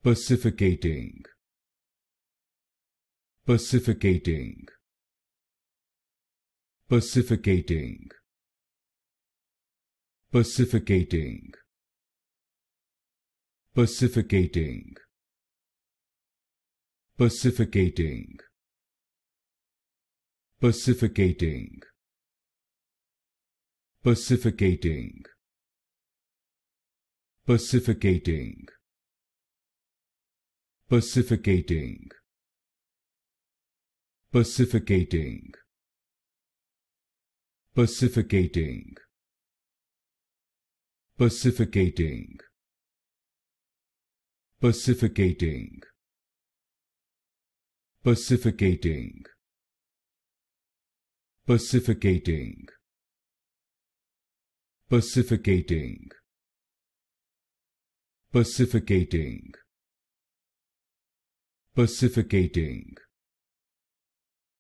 Pacificating, pacificating, pacificating, pacificating, pacificating, pacificating, pacificating, pacificating, pacificating, pacificating, pacificating, pacificating, pacificating, pacificating, pacificating, pacificating, pacificating, pacificating, pacificating,